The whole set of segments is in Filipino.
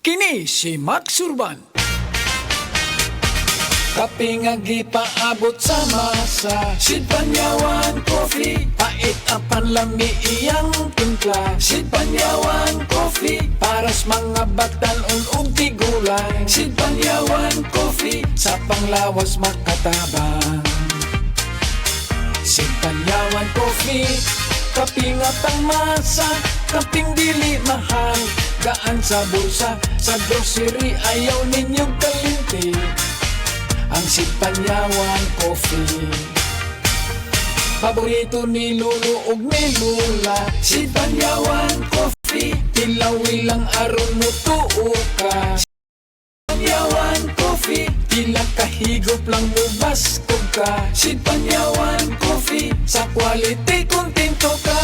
Kini si Max Urban. Kaping paabot sa masa, Sid Panyawan Coffee, pait apan lami iyang timpla. Sid Panyawan Coffee, paras mga batan ug tigulang. Sid Panyawan Coffee, sa panglawas makatabang. Sid Panyawan Coffee, kaping atang masa, kaping dili mahal, gaan sa bulsa, sa grocery ayaw ninyong kalimti. Ang Sid Panyawan Coffee, paborito ni Lolo ug ni Lula. Sid Panyawan Coffee, tilawi lang aron mo tuo ka. Sid Panyawan Coffee, tila kahigop lang mo bastog ka. Sid Panyawan Coffee, sa quality kontento ka.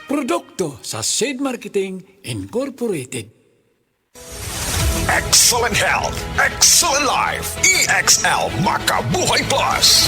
Produkto sa Sid Marketing Incorporated. Excellent health, excellent life. EXL Makabuhay Plus.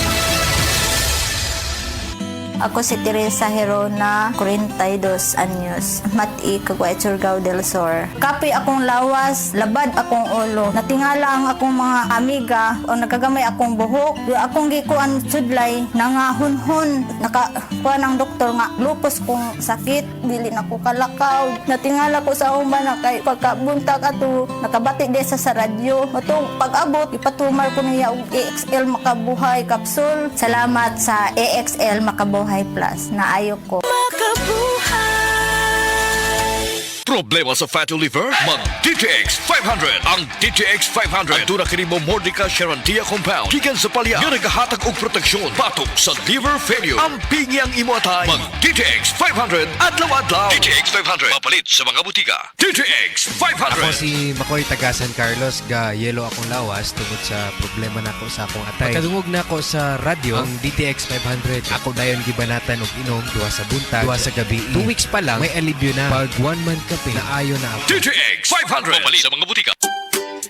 Ako si Teresa Herona, 42 anyos, Mati, Caguay, Surigao del Sur. Kapi akong lawas, labad akong ulo. Natingala ang akong mga amiga o nagagamay akong buhok. Yung akong gikuan sudlay, nangahunhon. Nakakuha ng doktor nga, lupus kong sakit, dili na ko kalakaw. Natingala ko sa umban na kay pagkabuntag ato, nakabati din sa radyo. Matong pag-abot, ipatumar ko niya og EXL Makabuhay Capsule. Salamat sa EXL Makabuhay Plus na ayok ko. Problema sa fatty liver? Mag DTX 500. Ang DTX 500 aduna kini mo Mordica Sharantia compound. Gikan sa palya nga nagahatag og proteksyon batok sa liver failure. Ang pingyang imo atay. Mag DTX 500 adlaw-adlaw. DTX 500 mapalit sa mga butika. DTX 500. Ako si Makoy taga San Carlos, ga yelo akong lawas tungod sa problema nako sa akong atay. Pagkadungog nako sa radyo ang DTX 500. Ako dayon gibanatan og inom duha sa buntag, duha sa gabi. 2 weeks pa lang may alibyo na. Pag 1 month ka naayo na ako. DTX 500 mapalit sa mga butika.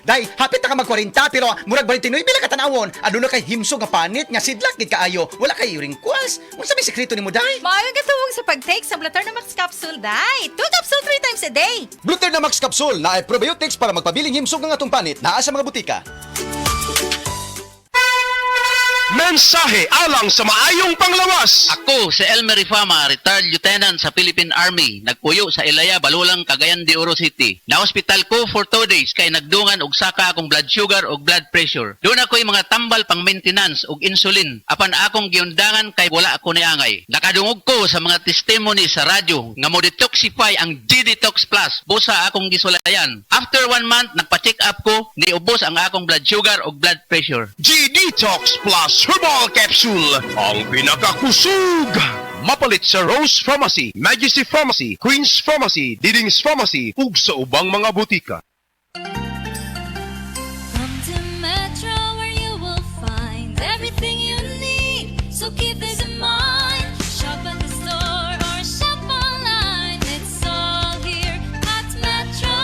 Day, hapit na ka mag-40 pero murag 29 bila ka tanawon. Aduna kay himso nga panit nga sidlak gid kaayo. Wala kay wrinkles. Unsa may sekreto nimo, Day? Maayo gatuwang sa pag-take sa Blutter na Max Capsule, Day. 2 capsule 3 times a day. Blutter na Max Capsule na ay probiotics para magpabiling himsog nga atong panit naa sa mga butika. Mensahe alang sa maayong panglawas. Ako si Elmer Rifama, retired lieutenant sa Philippine Army. Nagpuyo sa Ilaya, Balulang, Cagayan de Oro City. Na-hospital ko for 2 days kay nagdungan og saka akong blood sugar og blood pressure. Doon ako'y mga tambal pang maintenance og insulin. Apan akong giundangan kay wala ako niangay. Nakadungog ko sa mga testimony sa radyo nga mo detoxify ang G-Detox Plus. Busa akong gisulayan. After 1 month, nagpa-check up ko, niubos ang akong blood sugar og blood pressure. G-Detox Plus Herbal Capsule, ang pinakakusog. Mapalit sa Rose Pharmacy, Majesty Pharmacy, Queen's Pharmacy, Diding's Pharmacy, ug sa ubang mga butika. Come to Metro where you will find everything you need. So keep this in mind. Shop at the store or shop online. It's all here at Metro.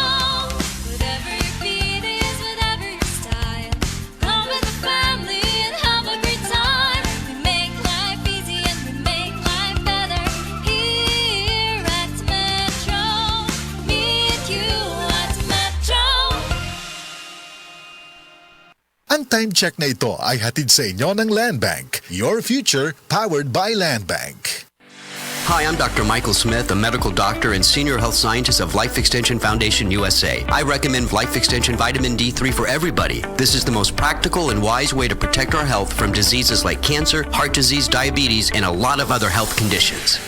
Whatever your beat is, whatever your style. Come with the family and have a great time. We make life easy and we make life better here at Metro. Meet you at Metro. Ang time check na ito ay hatid sa inyo ng Land Bank. Your future powered by Land Bank. Hi, I'm Dr. Michael Smith, a medical doctor and senior health scientist of Life Extension Foundation USA. I recommend Life Extension Vitamin D3 for everybody. This is the most practical and wise way to protect our health from diseases like cancer, heart disease, diabetes, and a lot of other health conditions.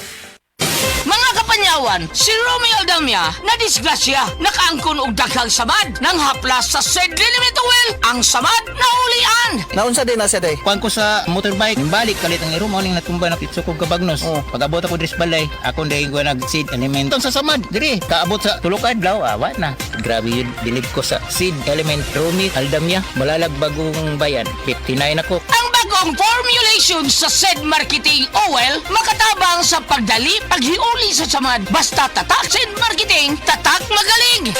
Mga kapanyawan, si Romeo Aldamia na disgrasya, nakaangkon og daghang samad nang haplas sa Sed Limit Oil, ang samad na ulian. Naunsa din na siya day. Kuan ko sa motorbike, balik kalit ang iro mo ning natumba na pitso kog kabagnos. Pag-abot ako dres balay, ako day ko nag seed element. Sa samad, diri kaabot sa tulo ka adlaw, awa na. Grabe yun, bilib ko sa seed element Romeo Aldamia, Malalag Bagong Bayan, 59 ako. Ang bagong formulation sa Sed Marketing Oil makatabang sa pagdali, paghiuli sa samad. Basta tatak Sed Marketing, tatak magaling.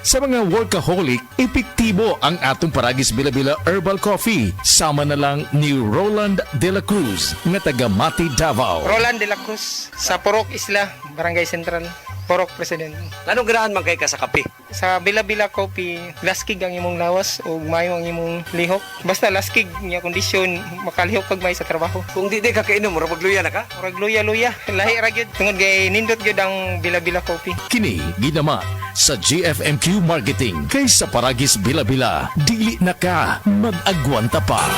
Sa mga workaholic, epektibo ang atong Paragis Bila-Bila Herbal Coffee. Sama na lang ni Roland De La Cruz, nga taga Mati, Davao. Roland De La Cruz, sa Purok Isla, Barangay Central, Purok President. Anong ganahan man kay ka sa kape? Sa Bila-Bila Coffee, laskig ang imong lawas o mayo ang imong lihok. Basta laskig niya kondisyon, makalihok pag may sa trabaho. Kung di ka kainom, murag magluya na ka? Murag luya-luya, lahi ra gyud. Tungod kay nindot gyud ang Bila-Bila Coffee. Kini ginama sa GFMQ Marketing kay sa Paragis Bila-Bila. Dili na ka mag-agwanta pa.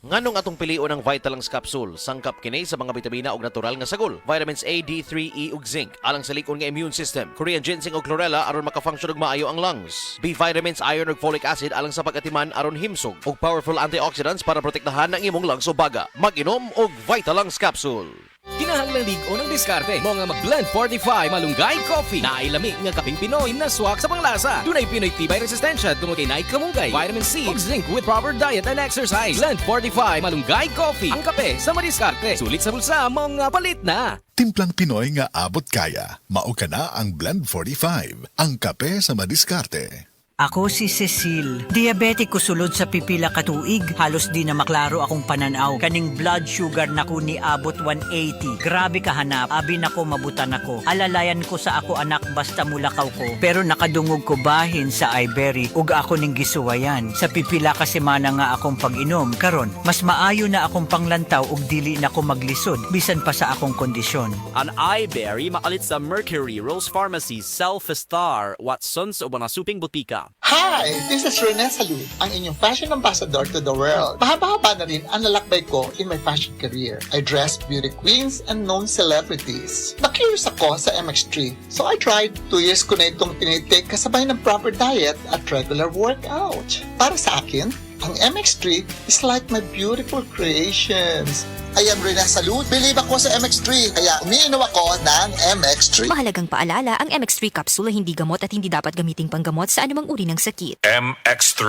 Nganong atong pilion ang Vitalangs Capsule, sangkap kini sa mga bitamina ug natural nga sagol, vitamins A, D3, E ug zinc, alang sa likon nga immune system, Korean ginseng ug chlorella aron makafunction ug maayo ang lungs, B vitamins, iron ug folic acid alang sa pag-atiman aron himsog, ug powerful antioxidants para protektahan ang imong lungs o baga. Mag-inom og Vitalangs Capsule. Kinahanglang ligo ng diskarte mo nga mag-blend 45 malunggay coffee na ay lamig nga kaping Pinoy na swak sa panglasa. Dunay Pinoy tibay resistensya tungod kay naik kamunggay, vitamin C ug zinc with proper diet and exercise. Blend 45 malunggay coffee, ang kape sa madiskarte. Sulit sa bulsa mo nga palit na. Timplang Pinoy nga abot kaya. Mao ka na ang Blend 45, ang kape sa madiskarte. Ako si Cecil. Diabetiko sulod sa pipila ka tuig. Halos di na maklaro akong pananaw. Kaning blood sugar nako ni abot 180. Grabe kahanap. Abi nako mabutan ako. Alalayan ko sa ako anak basta mulakaw ko. Pero nakadungog ko bahin sa iBerry ug ako ning gisuwayan. Sa pipila ka semana nga akong pag-inom. Karon, mas maayo na akong panglantaw ug dili na ko maglisod bisan pa sa akong kondisyon. An iBerry makalit sa Mercury, Rose Pharmacy, Self-Star, Watsons o mga suping butika. Hi! This is Rene Salud, ang inyong fashion ambassador to the world. Mahaba-haba na rin ang lalakbay ko in my fashion career. I dressed beauty queens and known celebrities. Na-curious ako sa MX3, so I tried. 2 years ko na itong tinitake kasabay ng proper diet at regular workout. Para sa akin, ang MX3 is like my beautiful creations. I am Rene Salud. Believe ako sa MX3, kaya umiinom ako ng MX3. Mahalagang paalala, ang MX3 capsule ay hindi gamot at hindi dapat gamiting panggamot sa anumang uri ng sakit. MX3.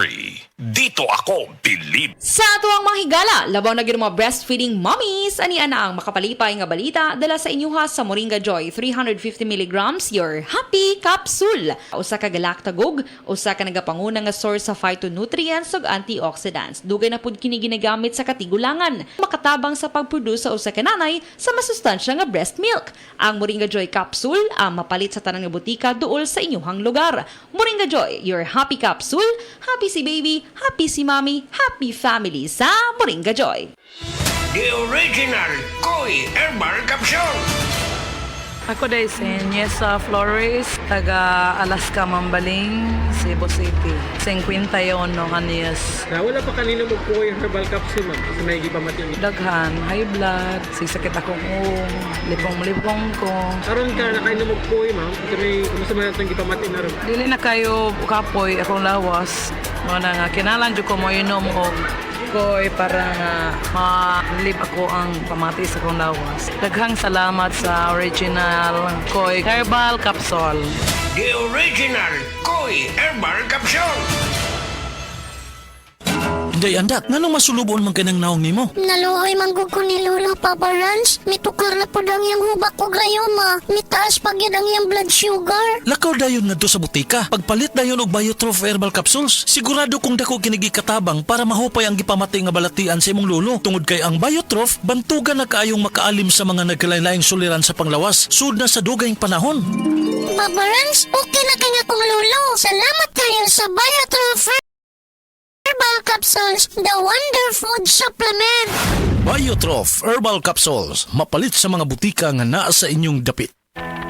Dito ako believe. Sa tuwang mga higala, labaw na mga breastfeeding mommies, ani ana ang makapalipay nga balita dala sa inyuha sa Moringa Joy 350 mg your happy capsule. Usa ka galactagog, usa ka nagapanguna nga source sa phytonutrients ug antioxidants. Dugay na pud kini ginagamit sa katigulangan. Makatabang sa pag-produce sa usa ka nanay sa masustansya nga breast milk. Ang Moringa Joy capsule ang mapalit sa tanang nga butika duol sa inyuhang lugar. Moringa Joy, your happy capsule. Happy si baby, happy si mommy, happy family sa Moringa Joy. The original Koi Herbal Capsule. Ako day si Niesa Flores, taga Alaska, Mambaling, Cebu City. 51 anyos. Wala pa kanino mo po yung herbal capsule, ma'am? Kasi may gipamatindi. Daghan, high blood, sisakit akong lipong-lipong ko. Karon ka, nakainom mo po ma'am? Kasi may kumusta man itong gipamatin na rin. Dili na kayo kapoy, akong lawas. Mga nga, kinalan dyo ko mo inom ko. Koy para nga ma-live ako ang pamati sa kong lawas. Daghang salamat sa original Koi Herbal Capsule. The original Koi Herbal Capsule. Day andak, nganong masulubon man kanang naong nimo? Naluoy manggug ko ni Lolo Papa Ranch. Mitukar na po lang yung hubak ko gayoma. Mitaas pag yan ang yung blood sugar. Lakaw dayon nga do sa butika. Pagpalit dayon og Biotrof Herbal Capsules, sigurado kung dako kinigi katabang para mahupay ang gipamati nga balatian sa imong lolo. Tungod kay ang Biotrof, bantugan na kaayong makaalim sa mga nagkalain-laing suliran sa panglawas. Sud na sa dugayng panahon. Papa Ranch, okay na kanya kong lolo. Salamat kayo sa Biotrof Herbal Capsules, the Wonder Food Supplement. Biotrof Herbal Capsules, mapalit sa mga butika nga naa sa inyong dapit.